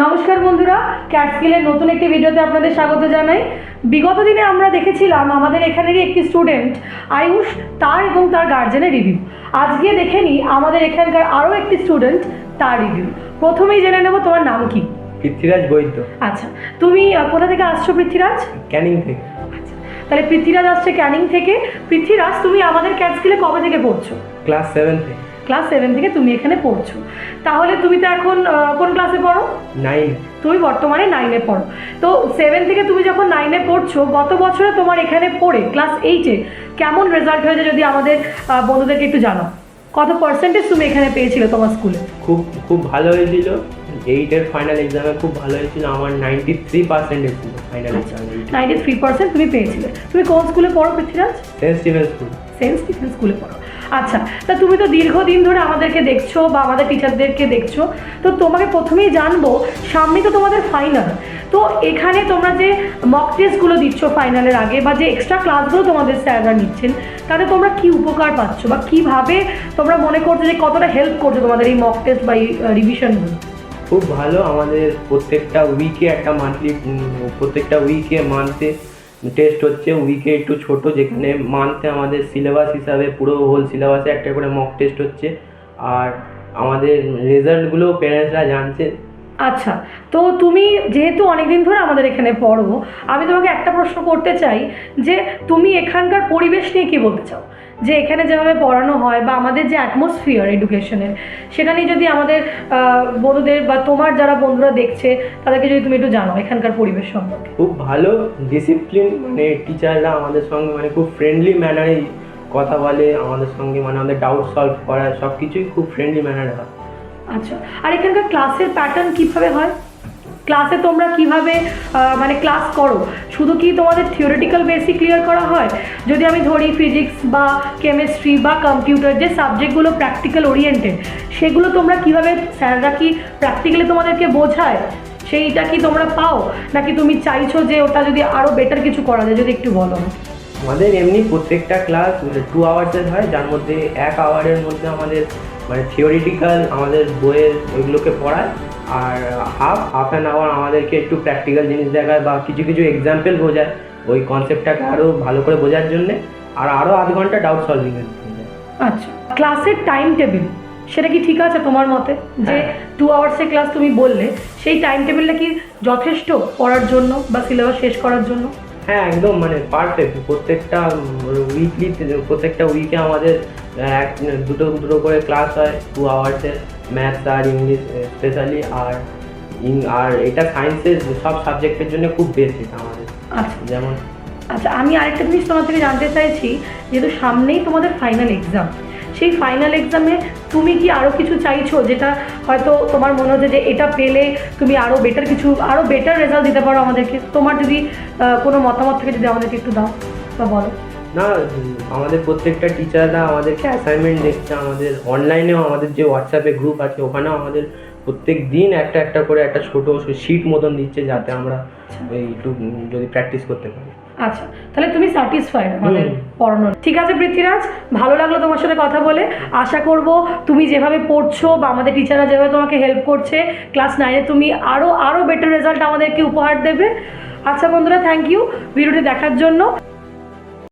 নমস্কার বন্ধুরা, ক্যাটস্কিলের নতুন একটি ভিডিওতে আপনাদের স্বাগত জানাই। বিগত দিনে আমরা দেখেছিলাম আমাদের এখানেরই একটি স্টুডেন্ট আয়ুষ, তার এবং তার গার্জেনের রিভিউ। আজকে দেখে নিই আমাদের এখানকার আরও একটি স্টুডেন্ট, তার রিভিউ। প্রথমেই জেনে নেব তোমার নাম কি? পৃথ্বীরাজ বৈদ্য। আচ্ছা, তুমি কোথা থেকে আসছো পৃথ্বীরাজ? ক্যানিং থেকে। আচ্ছা, তাহলে পৃথ্বীরাজ আসছে ক্যানিং থেকে। পৃথ্বীরাজ, তুমি আমাদের ক্যাটস্কিলে কবে থেকে পড়ছো? ক্লাস 7 থেকে। ক্লাস 7 থেকে তুমি এখানে পড়ছো। তাহলে তুমি তো এখন কোন ক্লাসে পড়ো? 9। তুমি বর্তমানে 9-এ পড়ো। তো 7 থেকে তুমি যখন 9-এ পড়ছো, গত বছরে তোমার এখানে পড়ে ক্লাস 8-এ কেমন রেজাল্ট হয়েছে যদি আমাদের বন্ধুদেরকে একটু জানাও। কত পার্সেন্টেজ তুমি এখানে পেয়েছিলে তোমার স্কুলে? খুব ভালো হয়েছিল। 8-এর ফাইনাল এক্সামে খুব ভালো হয়েছিল। আমার 93% এসেছিল ফাইনাল এক্সামে। 93% তুমি পেয়েছিলে। তুমি কোন স্কুলে পড়ো Prithviraj? Saint Stephen school. Saint Stephen স্কুলে পড়ো। আচ্ছা, তা তুমি তো দীর্ঘদিন ধরে আমাদেরকে দেখছো বা আমাদের টিচারদেরকে দেখছো, তো তোমাকে প্রথমেই জানবো, সামনে তো তোমাদের ফাইনাল, তো এখানে তোমরা যে মক টেস্টগুলো দিচ্ছ ফাইনালের আগে বা যে এক্সট্রা ক্লাসগুলো তোমাদের স্যাররা নিচ্ছেন, তাতে তোমরা কি উপকার পাচ্ছ বা কিভাবে তোমরা মনে করছো যে কতটা হেল্প করছো তোমাদের এই মক টেস্ট বা এই রিভিশনগুলো? খুব ভালো। আমাদের প্রত্যেকটা উইকে একটা প্রত্যেকটা মান্থে টেস্ট হচ্ছে। উইকে একটু ছোট, যেখানে মান্থে আমাদের সিলেবাস হিসাবে পুরো হোল সিলেবাসে একটা করে মক টেস্ট হচ্ছে। আর আমাদের রেজাল্টগুলো প্যারেন্টসরা জানছে। আচ্ছা, তো তুমি যেহেতু অনেকদিন ধরে আমাদের এখানে পড়ো, আমি তোমাকে একটা প্রশ্ন করতে চাই যে তুমি এখানকার পরিবেশ নিয়ে কী বলতে চাও, যে এখানে যেভাবে পড়ানো হয় বা আমাদের যে অ্যাটমসফিয়ার এডুকেশনের, সেটা নিয়ে যদি আমাদের বন্ধুদের বা তোমার যারা বন্ধুরা দেখছে তাদেরকে যদি তুমি একটু জানো এখানকার পরিবেশ সম্পর্কে। খুব ভালো ডিসিপ্লিন, মানে টিচাররা আমাদের সঙ্গে মানে খুব ফ্রেন্ডলি ম্যানারে কথা বলে আমাদের সঙ্গে, মানে আমাদের ডাউট সলভ করা সব কিছুই খুব ফ্রেন্ডলি ম্যানারে হয়। আচ্ছা, আর এখানকার ক্লাসের প্যাটার্ন কীভাবে হয়? ক্লাসে তোমরা কিভাবে মানে ক্লাস করো? শুধু কি তোমাদের থিওরিটিক্যাল বেসিক ক্লিয়ার করা হয়? যদি আমি ধরি ফিজিক্স বা কেমিস্ট্রি বা কম্পিউটার, যে সাবজেক্টগুলো প্র্যাকটিক্যাল ওরিয়েন্টেড, সেগুলো তোমরা কিভাবে, স্যাররা কি প্র্যাকটিক্যালি তোমাদেরকে বোঝায়, সেইটা কি তোমরা পাও, নাকি তুমি চাইছো যে ওটা যদি আরও বেটার কিছু করা যায়? যদি একটু বলো। আমাদের এমনি প্রত্যেকটা ক্লাস 2 আওয়ার্সের হয়, যার মধ্যে 1 আওয়ারের মধ্যে আমাদের মানে থিওরিটিক্যাল আমাদের বইয়ের ওইগুলোকে পড়ায়, আর হাফ অ্যান আওয়ার আমাদেরকে একটু প্র্যাকটিক্যাল জিনিস দেখায় বা কিছু এক্সাম্পল বোঝায় ওই কনসেপ্টটাকে আরও ভালো করে বোঝার জন্যে, আর আরও আধ ঘন্টা ডাউট সলভিংয়ের। আচ্ছা, ক্লাসের টাইম টেবিল সেটা কি ঠিক আছে তোমার মতে? যে 2 আওয়ার্সের ক্লাস তুমি বললে, সেই টাইম টেবিলটা কি যথেষ্ট পড়ার জন্য বা সিলেবাস শেষ করার জন্য? হ্যাঁ, একদম মানে পারফেক্ট। প্রত্যেকটা উইকে আমাদের দুটো করে ক্লাস হয় 2 আওয়ার্সের, ম্যাথস আর ইংলিশ স্পেশালি। আর এটা সায়েন্সের সব সাবজেক্টের জন্য খুব বেস্ট এটা আমাদের। আচ্ছা, যেমন আচ্ছা, আমি আরেকটা জিনিস তোমার থেকে জানতে চাইছি, যেহেতু সামনেই তোমাদের ফাইনাল এক্সাম, সেই ফাইনাল এক্সামে তুমি কি আরও কিছু চাইছো, যেটা হয়তো তোমার মনে হচ্ছে যে এটা পেলে তুমি আরও বেটার রেজাল্ট দিতে পারো আমাদেরকে? তোমার যদি কোনো মতামত থেকে যদি আমাদেরকে একটু দাও বা বলো। না, আমাদের প্রত্যেকটা টিচাররা আমাদেরকে অ্যাসাইনমেন্ট দিচ্ছে। আমাদের অনলাইনেও আমাদের যে হোয়াটসঅ্যাপে গ্রুপ আছে, ওখানেও আমাদের প্রত্যেক দিন একটা করে একটা ছোটো শিট মতন দিচ্ছে, যাতে আমরা একটু যদি প্র্যাকটিস করতে পারি। আচ্ছা, তাহলে তুমি স্যাটিসফাইড আমাদের পড়ানো? ঠিক আছে পৃথ্বীরাজ, ভালো লাগলো তোমার সাথে কথা বলে। আশা করব তুমি যেভাবে পড়ছো বা আমাদের টিচাররা যেভাবে তোমাকে হেল্প করছে, ক্লাস 9-এ তুমি আরও বেটার রেজাল্ট আমাদেরকে উপহার দেবে। আচ্ছা বন্ধুরা, থ্যাংক ইউ ভিডিওটি দেখার জন্য।